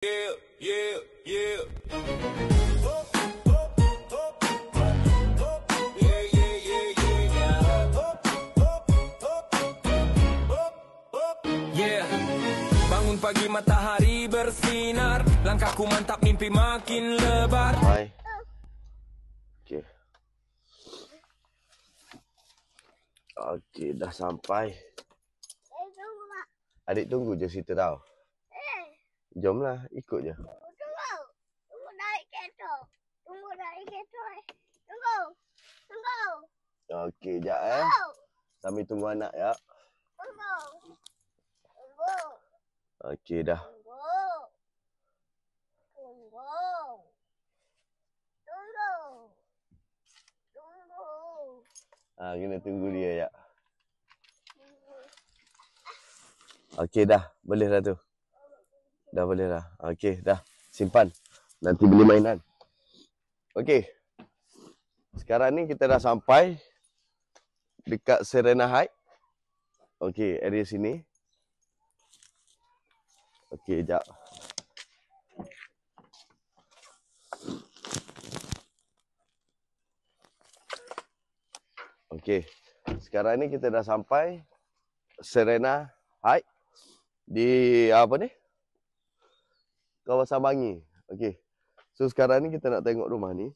Yeah, yeah, yeah. Yeah, yeah, yeah, yeah. Yeah. Bangun pagi matahari bersinar, langkahku mantap mimpi makin lebar. Hai. Okey. Okey, dah sampai. Tunggu, Mak. Adik tunggu je situ tau. Jomlah, ikut je. Tunggu. Tunggu naik kereta. Tunggu naik kereta. Tunggu. Tunggu. Okey, jap Sambil tunggu anak ya. Tunggu. Tunggu. Okey dah. Tunggu. Tunggu. Tunggu. Tunggu. Kena tunggu dia ya. Okey dah, boleh dah tu. Dah boleh dah. Okey, dah. Simpan. Nanti beli mainan. Okey. Sekarang ni kita dah sampai dekat Serena Heights. Okey, area sini. Okey, jap. Okey. Sekarang ni kita dah sampai Serena Heights di apa ni? Kawasan Bangi. Okey. So sekarang ni kita nak tengok rumah ni.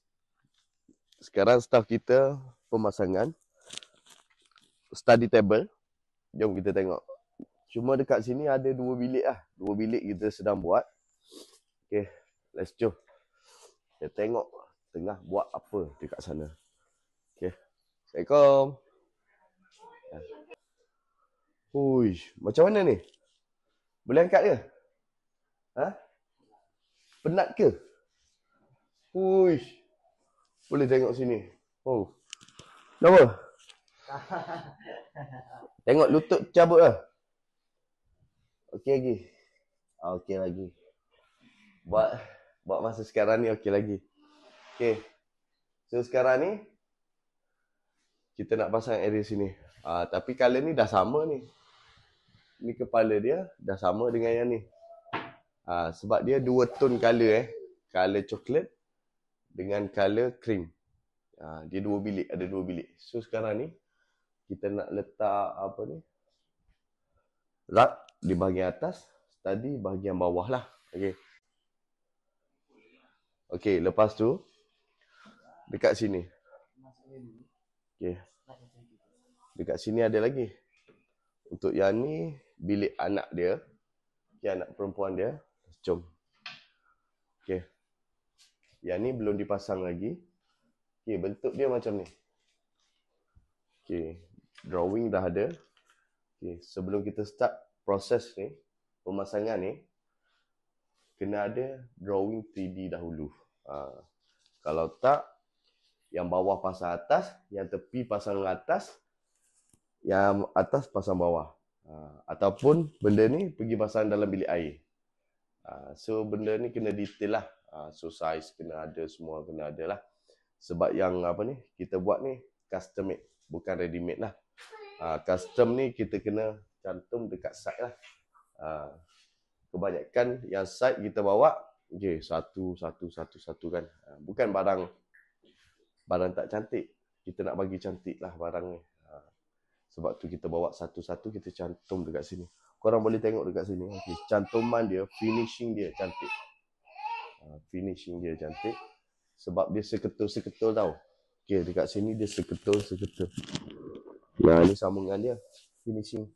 Sekarang staff kita pemasangan study table. Jom kita tengok. Cuma dekat sini ada 2 bilik lah. 2 bilik kita sedang buat. Okey, let's jom. Kita tengok tengah buat apa dekat sana. Okey. Assalamualaikum. Hui, macam mana ni? Boleh angkat ke? Ha? Penat ke? Hui. Boleh tengok sini. Oh. Kenapa? Tengok lutut cabut lah. Okey lagi. Okey lagi. Buat masa sekarang ni okey lagi. Okey. So sekarang ni kita nak pasang area sini. Tapi color ni dah sama ni. Ni kepala dia dah sama dengan yang ni. Sebab dia 2 tone color Color coklat dengan color cream. Dia 2 bilik, ada 2 bilik. So sekarang ni kita nak letak apa ni? Rak di bahagian atas, study bahagian bawah lah. Okey. Okey, lepas tu dekat sini. Okey. Dekat sini ada lagi. Untuk yang ni bilik anak dia. Okey, anak perempuan dia. Jom. Okey. Yang ni belum dipasang lagi. Okey, bentuk dia macam ni. Okey, drawing dah ada. Okey, sebelum kita start proses ni, pemasangan ni, kena ada drawing 3D dahulu. Kalau tak, yang bawah pasang atas, yang tepi pasang atas, yang atas pasang bawah. Ataupun benda ni pergi pasang dalam bilik air. So benda ni kena detail lah. So size kena ada, semua kena ada lah. Sebab yang apa ni, kita buat ni custom made, bukan ready made lah. Custom ni kita kena cantum dekat side lah. Kebanyakan yang side kita bawa, okay, satu kan. Bukan barang tak cantik. Kita nak bagi cantik lah barang ni. Sebab tu kita bawa satu-satu, kita cantum dekat sini. Korang boleh tengok dekat sini. Okay, cantuman dia, finishing dia cantik. Finishing dia cantik. Sebab dia seketul-seketul tau. Okay, dekat sini dia seketul-seketul. Nah, ni sambungan dia. Finishing.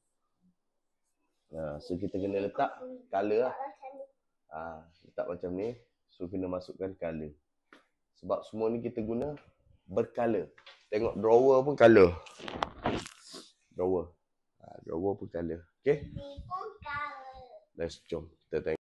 So kita kena letak color lah. Letak macam ni. So kena masukkan color. Sebab semua ni kita guna bercolor. Tengok drawer pun color. Drawer pun color. Okay. Let's jom kita tengok.